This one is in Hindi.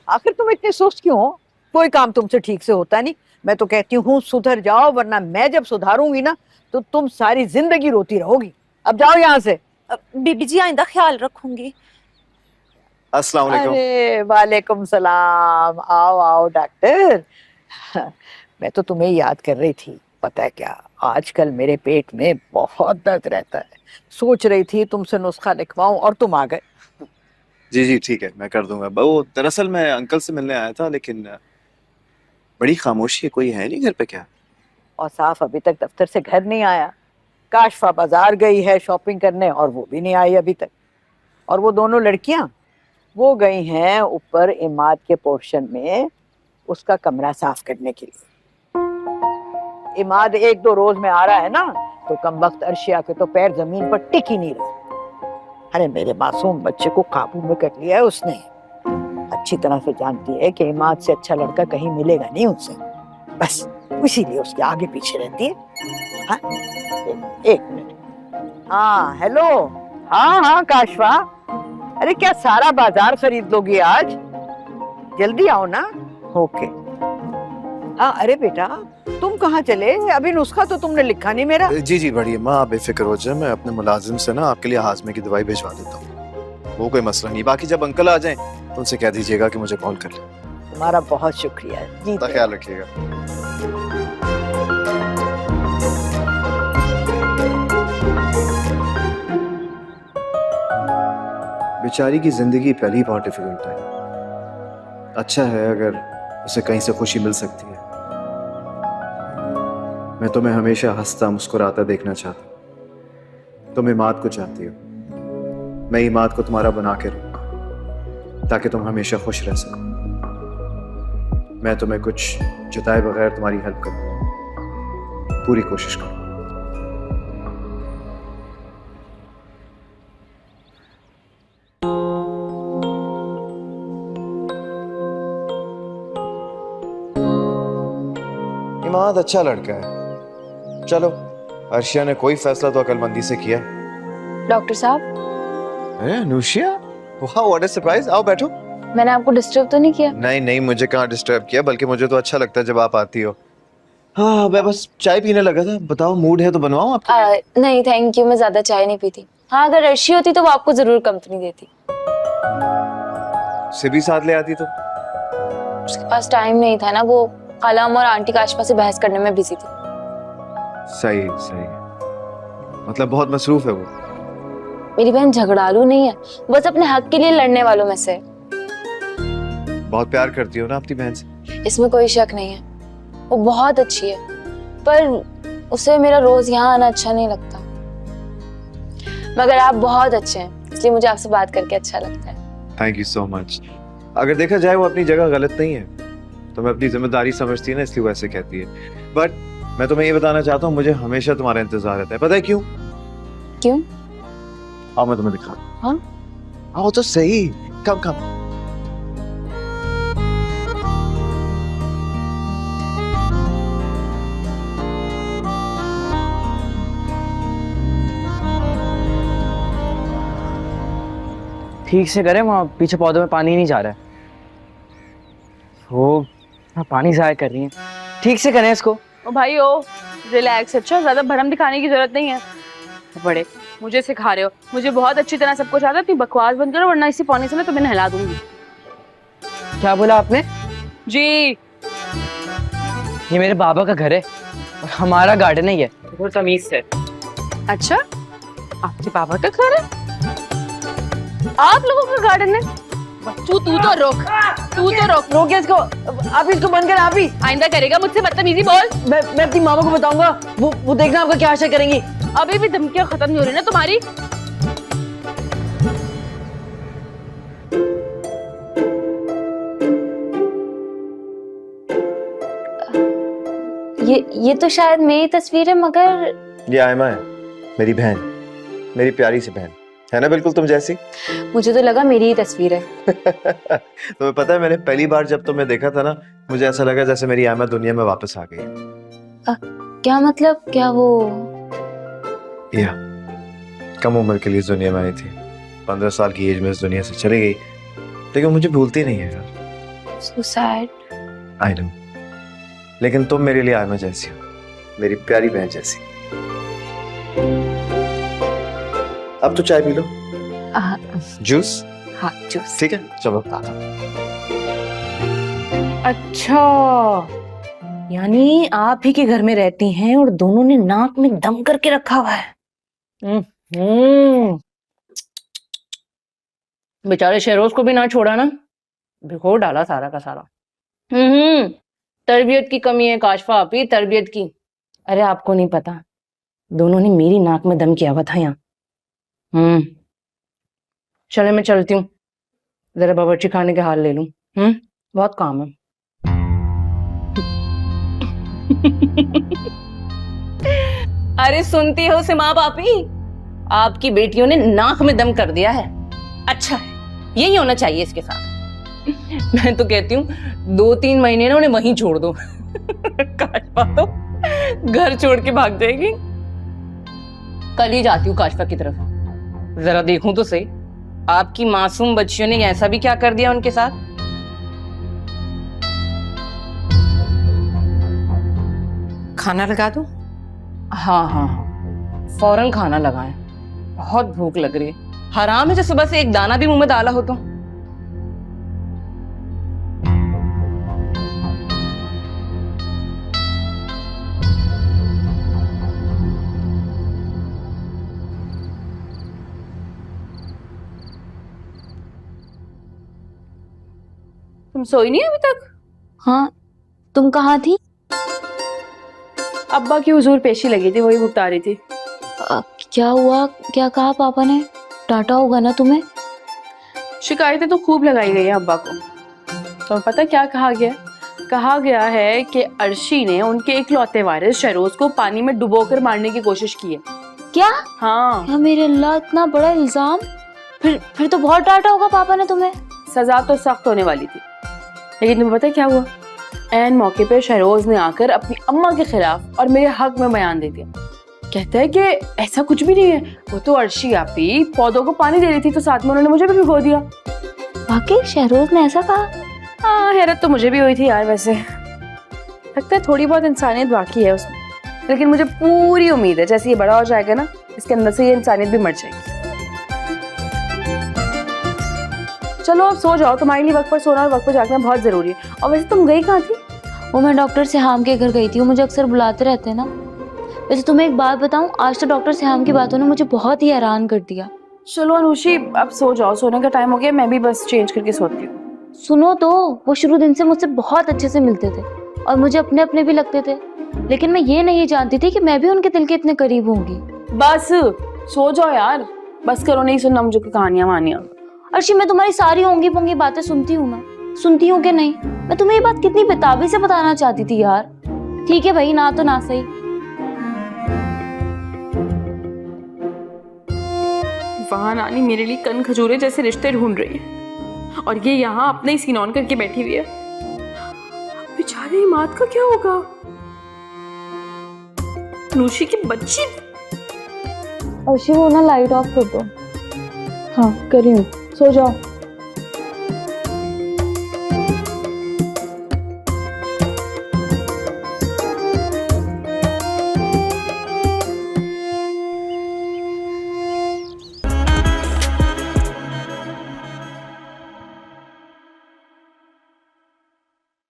आखिर तुम इतने सुस्त क्यों हो? कोई काम तुमसे ठीक से होता नहीं। मैं तो कहती हूँ सुधर जाओ, वरना मैं जब सुधारूंगी ना तो तुम सारी जिंदगी रोती रहोगी। अब जाओ यहाँ से। बीबी जी आइंदा ख्याल रखूंगी। अस्सलाम वालेकुम। अरे वालेकुम सलाम। आओ आओ डॉक्टर। मैं तो तुम्हें याद कर रही थी। पता है क्या, आजकल मेरे पेट में बहुत दर्द रहता है। सोच रही थी तुमसे नुस्खा लिखवाऊं और तुम आ गए। जी जी ठीक है, मैं कर दूंगा। वो दरअसल मैं अंकल से मिलने आया था, लेकिन बड़ी खामोशी है, कोई है नहीं घर पे क्या? और साफ अभी तक दफ्तर से घर नहीं आया। काशफा बाजार गई है शॉपिंग करने और वो भी नहीं आई अभी तक। और वो दोनों लड़कियां, वो गई हैं ऊपर इमाद के पोर्शन में उसका कमरा साफ करने के लिए। इमाद एक दो रोज में आ रहा है ना, तो कमबख्त अर्शिया के तो पैर जमीन पर टिक ही नहीं रहे। अरे मेरे मासूम बच्चे को काबू में कर लिया है उसने। अच्छी तरह से जानती है कि इमाद से अच्छा लड़का कहीं मिलेगा नहीं उनसे, बस इसीलिए उसके आगे पीछे रहती है। हाँ? एक मिनट। हाँ हेलो। हाँ हाँ काशफा, अरे क्या सारा बाजार खरीद लोगी आज? जल्दी आओ ना। ओके। हाँ अरे बेटा, तुम कहाँ चले? अभी नुस्खा तो तुमने लिखा नहीं मेरा। जी जी बढ़िया माँ, आप बेफिक्र हो जाए, मैं अपने मुलाजिम से ना आपके लिए हाजमे की दवाई भिजवा देता हूँ। वो कोई मसला नहीं। बाकी जब अंकल आ जाएं तो उनसे कह दीजिएगा कि मुझे कॉल कर ले। तुम्हारा बहुत शुक्रिया जी। ख्याल रखिएगा। बेचारी की जिंदगी पहली बहुत डिफिकल्ट है। अच्छा है अगर उसे कहीं से खुशी मिल सकती है। मैं तुम्हें हमेशा हंसता मुस्कुराता देखना चाहता हूं। तुम इमाद को चाहती हो, मैं इमाद को तुम्हारा बना के रहूंगा ताकि तुम हमेशा खुश रह सको। मैं तुम्हें कुछ जताए बगैर तुम्हारी हेल्प करूंगा, पूरी कोशिश करूंगा। इमाद अच्छा लड़का है। चलो, अर्शिया ने कोई फैसला तो अकलमंदी से किया। डॉक्टर साहब। अनुशिया, वाह व्हाट अ सरप्राइज। आओ बैठो। मैंने आपको डिस्टर्ब तो नहीं किया? नहीं नहीं, मुझे कहाँ डिस्टर्ब किया, बल्कि मुझे तो अच्छा लगता है जब आप आती हो। हाँ मैं बस चाय पीने लगा था। बताओ मूड है तो बनवाऊं आपके? नहीं थैंक यू, मैं ज्यादा चाय नहीं पीती। हाँ अगर अर्शी होती तो वो आपको जरूर कंपनी देती। से भी साथ ले आती तो? उसके पास टाइम नहीं था ना, वो खालाम और आंटी काशफा से बहस करने में बिजी थी। सही सही, मतलब बहुत मसरूफ है वो। मेरी बहन झगड़ालू नहीं है, बस अपने हक के लिए लड़ने वालों में से। बहुत प्यार करती हो ना अपनी बहन से? इसमें कोई शक नहीं है, वो बहुत अच्छी है, पर उसे मेरा रोज यहाँ आना अच्छा नहीं लगता। मगर आप बहुत अच्छे हैं, इसलिए मुझे आपसे बात करके अच्छा लगता है। Thank you so much. अगर देखा जाए वो अपनी जगह गलत नहीं है, तो मैं अपनी जिम्मेदारी समझती है ना, इसलिए वैसे कहती है। बट मैं तुम्हें ये बताना चाहता हूँ, मुझे हमेशा तुम्हारा इंतजार रहता है। पता है क्यों? क्यों? आओ मैं तुम्हें दिखा। हाँ आओ तो सही। कम कम। ठीक से करें, वहाँ पीछे पौधों में पानी नहीं जा रहा है। वो पानी ज़ाया कर रही है। ठीक से करें इसको। ओ भाई ओ, रिलैक्स। अच्छा ज्यादा भरम दिखाने की जरूरत नहीं है। बड़े मुझे सिखा रहे हो, मुझे बहुत अच्छी तरह सब कुछ आता है। तुम बकवास बंद करो वरना इसी पौने से मैं तुम्हें नहला दूंगी। क्या बोला आपने? जी ये मेरे बाबा का घर है और हमारा गार्डन है ये। तो तमीज से। अच्छा, आपके पापा का घर है? आप लोगों का गार्डन है? बच्चू तू तो रोक, तू तो रोक। रोक इसको, आप इसको बंद कर। आप ही आइंदा करेगा मुझसे बदतमीजी बोल। मैं अपनी मामा को बताऊंगा, वो देखना आपका क्या आशा करेंगी। अभी भी धमकियां खत्म नहीं हो रही ना तुम्हारी? ये तो शायद मेरी तस्वीर है, मगर ये आयमा है, मेरी बहन, मेरी प्यारी सी बहन है ना, बिल्कुल तुम जैसी। मुझे तो लगा मेरी ही तस्वीर है। तुम्हें पता है मैंने पहली बार जब तुम्हें देखा था ना, मुझे ऐसा लगा जैसे मेरी आयमा दुनिया में वापस आ गई है। क्या मतलब? क्या वो या कम उम्र के लिए इस दुनिया में आई थी, 15 साल की एज में इस दुनिया से चली गई, लेकिन मुझे भूलती नहीं है यार। So sad. आई नो, लेकिन तुम मेरे लिए आयमा जैसी हो, मेरी प्यारी बहन जैसी। अब तो चाय पी लो। जूस? हाँ जूस। ठीक है, चलो। अच्छा, यानी आप ही के घर में रहती हैं और दोनों ने नाक में दम करके रखा हुआ है। बेचारे शहरोज को भी ना छोड़ा ना, भिगो डाला सारा का सारा। तरबियत की कमी है काशफा आपी, तरबियत की। अरे आपको नहीं पता, दोनों ने मेरी नाक में दम किया हुआ था यहाँ। चले मैं चलती हूँ, जरा बावर्ची खाने के हाल ले लूं। बहुत काम है। अरे सुनती हो सिमा पापी, आपकी बेटियों ने नाक में दम कर दिया है। अच्छा है, यही होना चाहिए इसके साथ। मैं तो कहती हूँ 2-3 महीने ना उन्हें वहीं छोड़ दो। काशफा तो घर छोड़ के भाग जाएगी। कल ही जाती हूँ काशफा की तरफ, जरा देखूं तो सही आपकी मासूम बच्चियों ने ऐसा भी क्या कर दिया उनके साथ। खाना लगा दूं? हाँ हाँ, फौरन खाना लगाएं, बहुत भूख लग रही है। हराम है जो सुबह से एक दाना भी मुंह में डाला हो तो। तुम सोई नहीं अभी तक? हाँ, तुम कहाँ थी? अब्बा की हुजूर पेशी लगी थी, वही भुगता रही थी। क्या हुआ? क्या कहा पापा ने? डांटा होगा ना तुम्हें? शिकायतें तो खूब लगाई गई हैं अब्बा को। तो पता क्या कहा गया? कहा गया है कि अर्शी ने उनके इकलौते वारिस शहरोज को पानी में डुबोकर मारने की कोशिश की है। क्या? हाँ। या मेरे अल्लाह, इतना बड़ा इल्जाम! फिर तो बहुत डांटा होगा पापा ने तुम्हें। सजा तो सख्त होने वाली थी, लेकिन तुम्हें पता है क्या हुआ? ऐन मौके पे शहरोज ने आकर अपनी अम्मा के खिलाफ और मेरे हक में बयान दे दिया। कहता है कि ऐसा कुछ भी नहीं है, वो तो अर्शी आपी पौधों को पानी दे रही थी तो साथ में उन्होंने मुझे भी भिगो दिया। वाकई शहरोज ने ऐसा कहा? हाँ, हैरत तो मुझे भी हुई थी यार। वैसे लगता है थोड़ी बहुत इंसानियत बाकी है उसमें, लेकिन मुझे पूरी उम्मीद है जैसे ये बड़ा हो जाएगा ना, इसके अंदर से ये इंसानियत भी मर जाएगी। चलो अब सो जाओ, तुम्हारे लिए वक्त पर सोना और वक्त पर जागना बहुत जरूरी है। और वैसे तुम गई कहाँ थी? वो मैं डॉक्टर सिहाम के घर गई थी, वो मुझे अक्सर बुलाते रहते हैं ना। वैसे तुम्हें एक बात बताऊं, आज तो डॉक्टर सिहाम की बातों ने मुझे बहुत ही हैरान कर दिया। चलो अनुषी अब सो जाओ, सोने का टाइम हो गया, मैं भी बस चेंज करके सोती हूँ। सुनो तो, वो शुरू दिन से मुझसे बहुत अच्छे से मिलते थे और मुझे अपने अपने भी लगते थे, लेकिन मैं ये नहीं जानती थी कि मैं भी उनके दिल के इतने करीब होंगी। बस सो जाओ यार, बस करो, नहीं सुनना मुझे कोई कहानियां वानियां। अर्शी, मैं तुम्हारी सारी ओंगी पोंगी बातें सुनती हूँ ना, सुनती हूँ कि नहीं? मैं तुम्हें ये बात कितनी बेताबी से बताना चाहती थी यार। ठीक है भाई, ना तो ना सही। वहां नानी मेरे लिए कन खजूरे जैसे रिश्ते ढूंढ रही है और ये यहाँ अपने ही सीन ऑन करके बैठी हुई है। बेचारे इमाद का क्या होगा? नूशी की बच्ची। अर्शी, वो ना लाइट ऑफ कर दो। हाँ कर रही हूँ, सो जाओ।